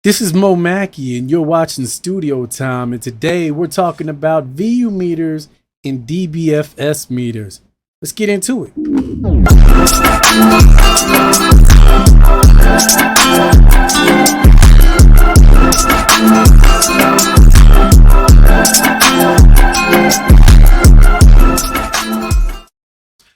This is Mo Mackey, and you're watching Studio Time. And today we're talking about VU meters and DBFS meters. Let's get into it.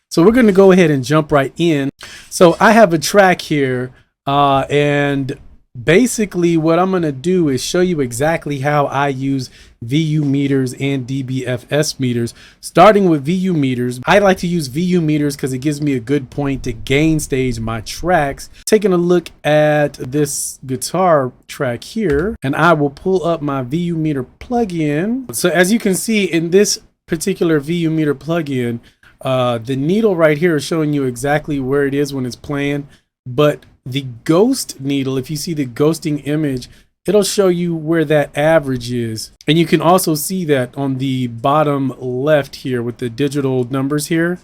So we're going to go ahead and jump right in. So I have a track here, and basically what I'm going to do is show you exactly how I use VU meters and DBFS meters. Starting with VU meters, I like to use VU meters because it gives me a good point to gain stage my tracks. Taking a look at this guitar track here, and I will pull up my VU meter plugin. So as you can see in this particular VU meter plugin, the needle right here is showing you exactly where it is when it's playing, but the ghost needle, if you see the ghosting image, it'll show you where that average is. And you can also see that on the bottom left here with the digital numbers here.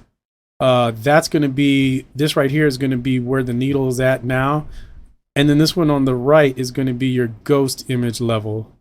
That's going to be, this right here is going to be where the needle is at now. And then this one on the right is going to be your ghost image level.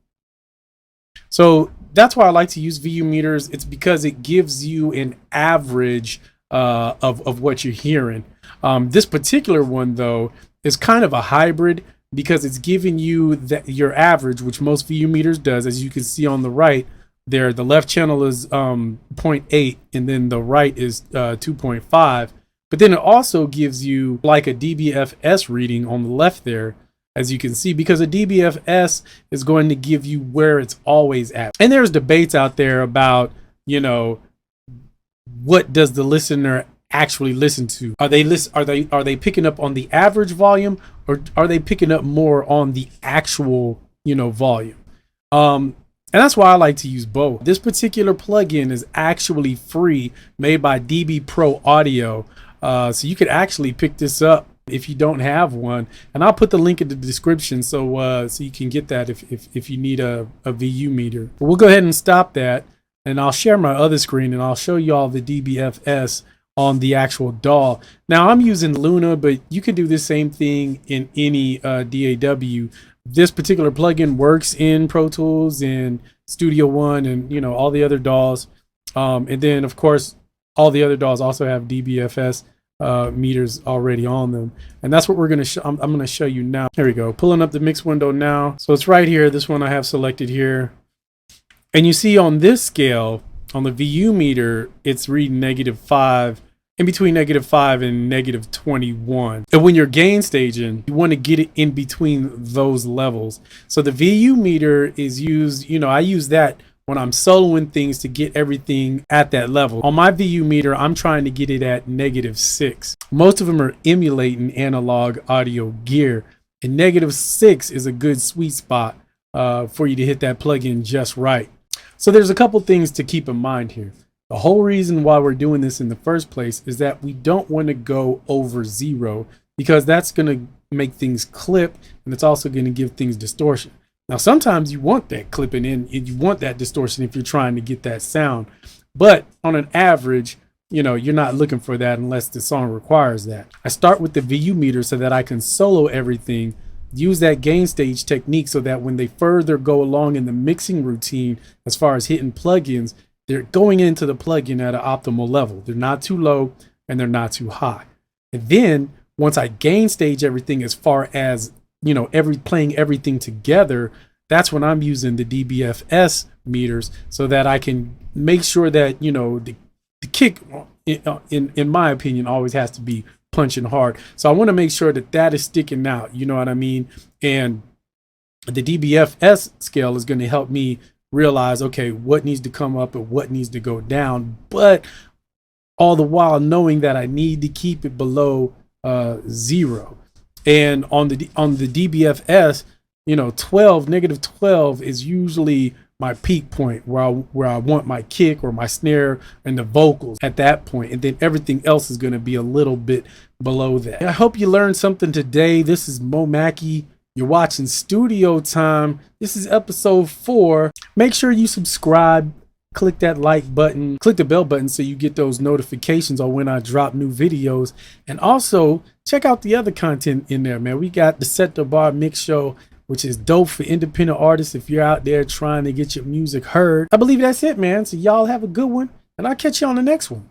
So that's why I like to use VU meters. It's because it gives you an average of what you're hearing. This particular one, though, is kind of a hybrid because it's giving you your average, which most VU meters does. As you can see on the right there, the left channel is 0.8 and then the right is 2.5. But then it also gives you like a DBFS reading on the left there, as you can see, because a DBFS is going to give you where it's always at. And there's debates out there about, you know, what does the listener actually listen to? Are they picking up on the average volume, or are they picking up more on the actual, volume? And that's why I like to use both. This particular plugin is actually free, made by DB Pro Audio. So you could actually pick this up if you don't have one, and I'll put the link in the description so you can get that if you need a VU meter. But we'll go ahead and stop that, and I'll share my other screen and I'll show you all the DBFS on the actual DAW. Now I'm using Luna, but you can do the same thing in any DAW. This particular plugin works in Pro Tools and Studio One and all the other DAWs. And then of course all the other DAWs also have DBFS meters already on them, and that's what we're gonna I'm gonna show you now. Here we go, pulling up the mix window now. So it's right here, this one I have selected here, and you see on this scale, on the VU meter, it's reading -5, in between -5 and -21. And when you're gain staging, you want to get it in between those levels. So the VU meter is used, I use that when I'm soloing things to get everything at that level. On my VU meter, I'm trying to get it at -6. Most of them are emulating analog audio gear, and -6 is a good sweet spot for you to hit that plugin just right. So there's a couple things to keep in mind here. The whole reason why we're doing this in the first place is that we don't want to go over 0, because that's going to make things clip, and it's also going to give things distortion. Now, sometimes you want that clipping in, and you want that distortion if you're trying to get that sound. But on an average, you're not looking for that unless the song requires that. I start with the VU meter so that I can solo everything, use that gain stage technique so that when they further go along in the mixing routine, as far as hitting plugins, they're going into the plugin at an optimal level. They're not too low and they're not too high. And then once I gain stage everything, as far as playing everything together, that's when I'm using the DBFS meters so that I can make sure that the kick, in my opinion, always has to be punching hard. So I want to make sure that is sticking out, you know what I mean? And the DBFS scale is going to help me realize, okay, what needs to come up and what needs to go down, but all the while knowing that I need to keep it below 0. And on the DBFS, -12 is usually my peak point where I want my kick or my snare and the vocals at that point, and then everything else is going to be a little bit below that. I hope you learned something today. This is Mo Mackey. You're watching Studio Time. This is episode 4. Make sure you subscribe, click that like button, click the bell button so you get those notifications on when I drop new videos. And also check out the other content in there, man. We got the Set the Bar Mix Show which is dope for independent artists if you're out there trying to get your music heard. I believe that's it, man. So y'all have a good one, and I'll catch you on the next one.